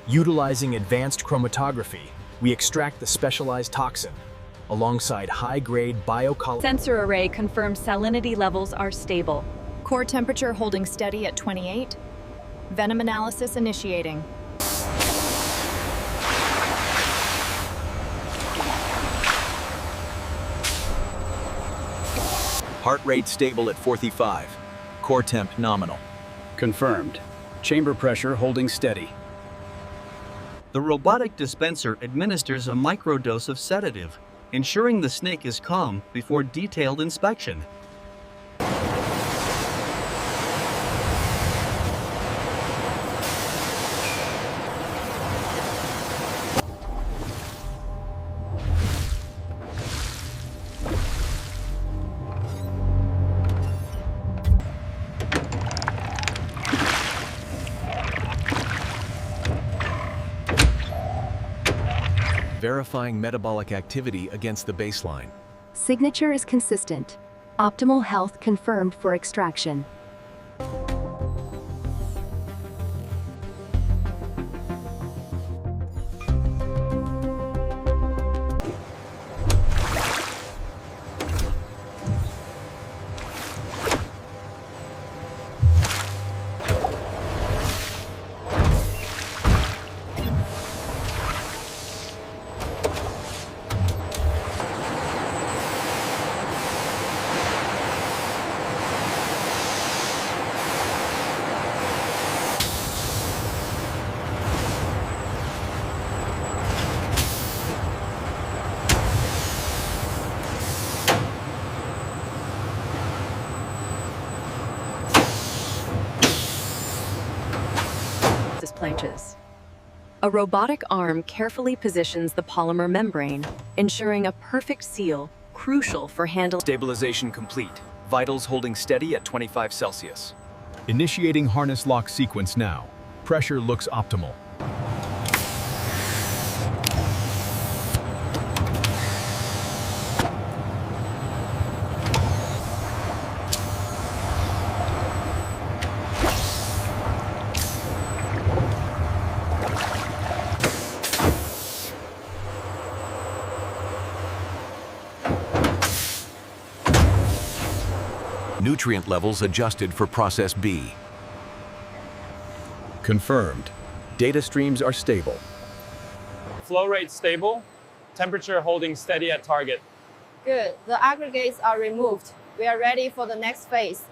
Utilizing advanced chromatography, we extract the specialized toxin, alongside high-grade biocolor. Sensor array confirms salinity levels are stable. Core temperature holding steady at 28. Venom analysis initiating. Heart rate stable at 45. Core temp nominal. Confirmed. Chamber pressure holding steady. The robotic dispenser administers a microdose of sedative, ensuring the snake is calm before detailed inspection. Verifying metabolic activity against the baseline. Signature is consistent. Optimal health confirmed for extraction. Platurus. A robotic arm carefully positions the polymer membrane, ensuring a perfect seal, crucial for handling. Stabilization complete. Vitals holding steady at 25 Celsius. Initiating harness lock sequence now. Pressure looks optimal. Nutrient levels adjusted for process B. Confirmed. Data streams are stable. Flow rate stable. Temperature holding steady at target. Good. The aggregates are removed. We are ready for the next phase.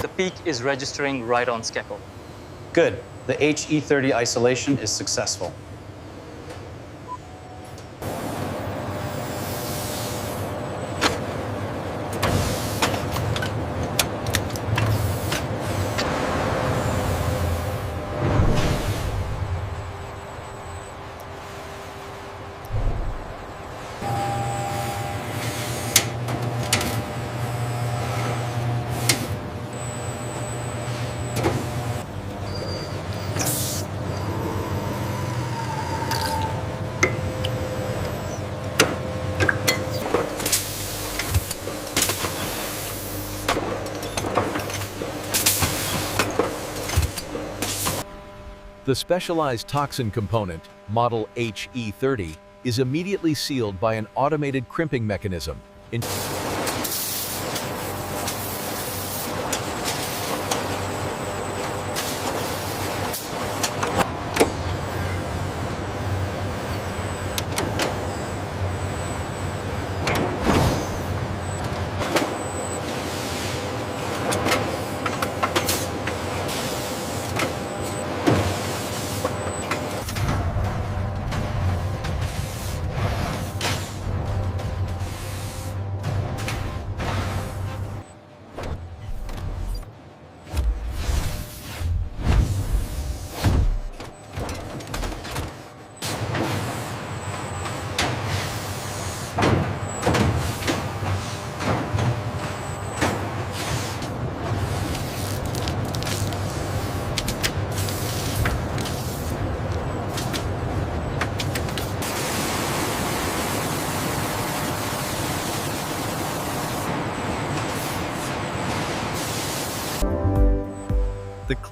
The peak is registering right on schedule. Good. The H-E30 isolation is successful. The specialized toxin component, model H-E30, is immediately sealed by an automated crimping mechanism.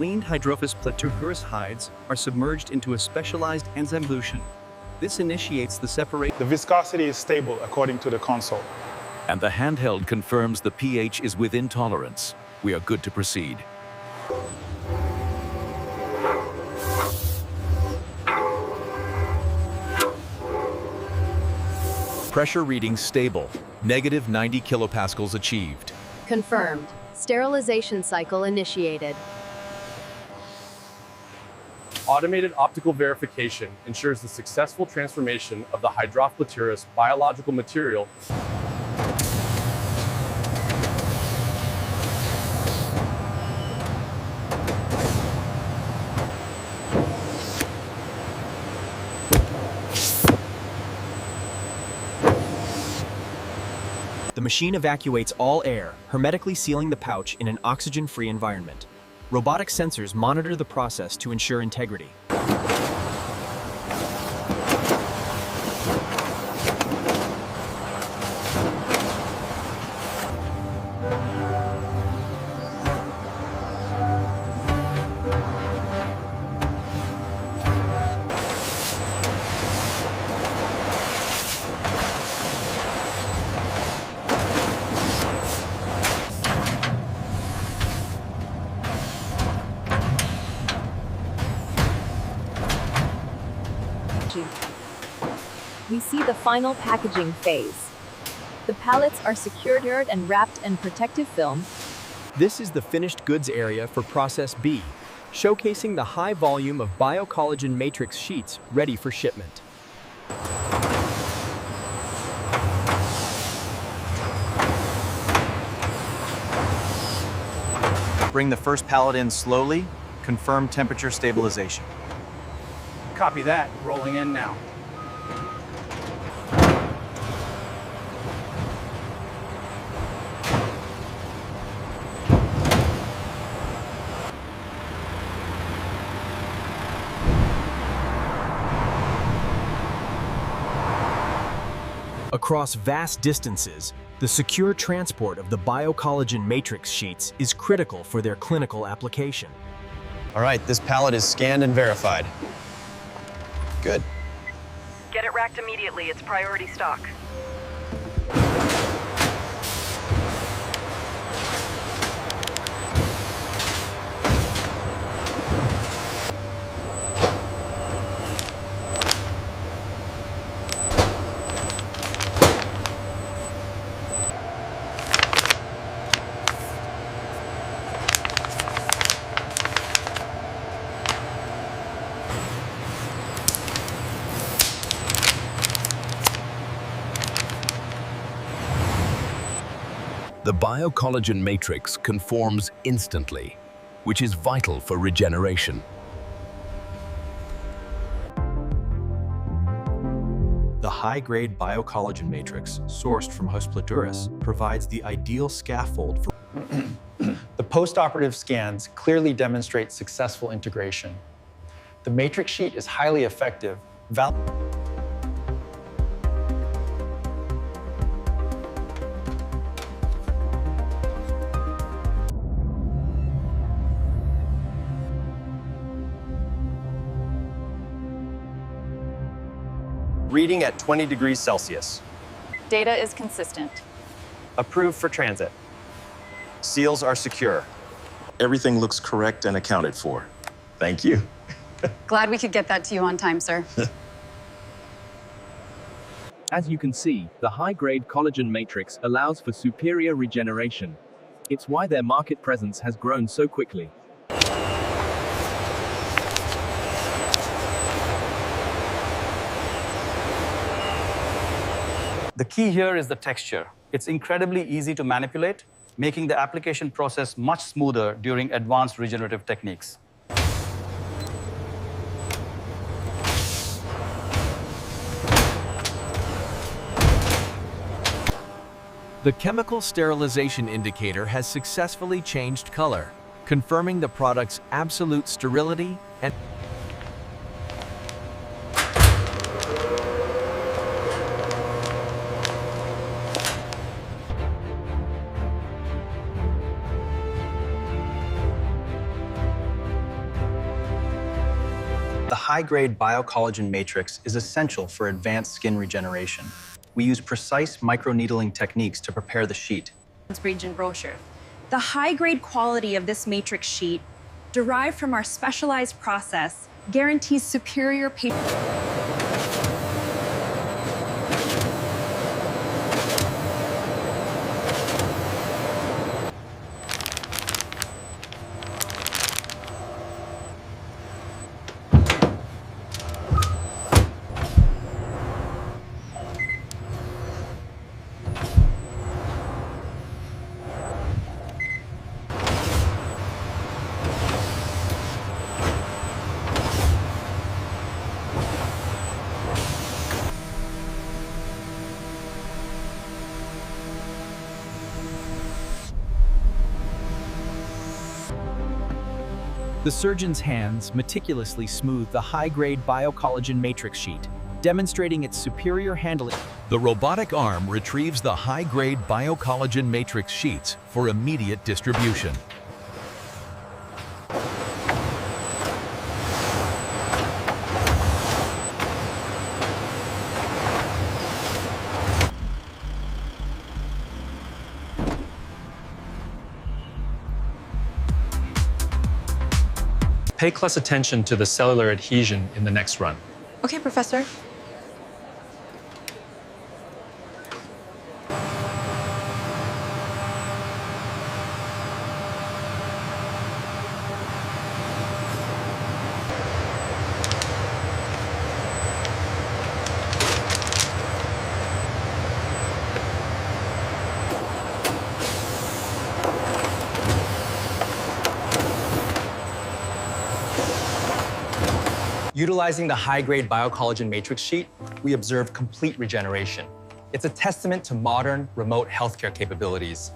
cleaned Hydrophis Platurus hides are submerged into a specialized enzyme solution. This initiates the separation. The viscosity is stable according to the console. And the handheld confirms the pH is within tolerance. We are good to proceed. Pressure reading stable. Negative 90 kilopascals achieved. Confirmed. Sterilization cycle initiated. Automated optical verification ensures the successful transformation of the Hydrophis biological material. The machine evacuates all air, hermetically sealing the pouch in an oxygen-free environment. Robotic sensors monitor the process to ensure integrity. We see the final packaging phase. The pallets are secured and wrapped in protective film. This is the finished goods area for Process B, showcasing the high volume of biocollagen matrix sheets ready for shipment. Bring the first pallet in slowly. Confirm temperature stabilization. Copy that. Rolling in now. Across vast distances, the secure transport of the biocollagen matrix sheets is critical for their clinical application. All right, this pallet is scanned and verified. Good. Get it racked immediately. It's priority stock. The biocollagen matrix conforms instantly, which is vital for regeneration. The high-grade biocollagen matrix, sourced from host Platurus, provides the ideal scaffold for... The post-operative scans clearly demonstrate successful integration. The matrix sheet is highly effective. Reading at 20 degrees Celsius. Data is consistent. Approved for transit. Seals are secure. Everything looks correct and accounted for. Thank you. Glad we could get that to you on time, sir. As you can see, the high-grade collagen matrix allows for superior regeneration. It's why their market presence has grown so quickly. The key here is the texture. It's incredibly easy to manipulate, making the application process much smoother during advanced regenerative techniques. The chemical sterilization indicator has successfully changed color, confirming the product's absolute sterility and high-grade biocollagen matrix is essential for advanced skin regeneration. We use precise microneedling techniques to prepare the sheet. Region brochure. The high-grade quality of this matrix sheet, derived from our specialized process, guarantees superior paper. The surgeon's hands meticulously smooth the high-grade biocollagen matrix sheet, demonstrating its superior handling. The robotic arm retrieves the high-grade biocollagen matrix sheets for immediate distribution. Pay close attention to the cellular adhesion in the next run. Okay, Professor. Utilizing the high-grade biocollagen matrix sheet, we observe complete regeneration. It's a testament to modern, remote healthcare capabilities.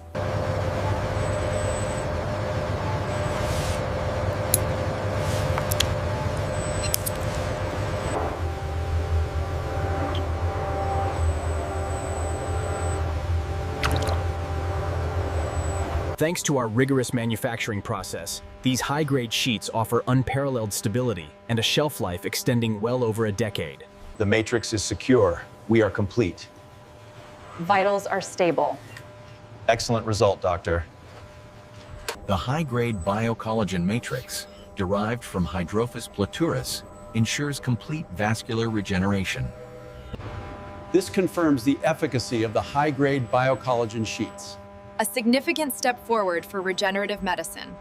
Thanks to our rigorous manufacturing process, these high-grade sheets offer unparalleled stability and a shelf life extending well over a decade. The matrix is secure. We are complete. Vitals are stable. Excellent result, Doctor. The high-grade biocollagen matrix, derived from Hydrophis Platurus, ensures complete vascular regeneration. This confirms the efficacy of the high-grade biocollagen sheets. A significant step forward for regenerative medicine.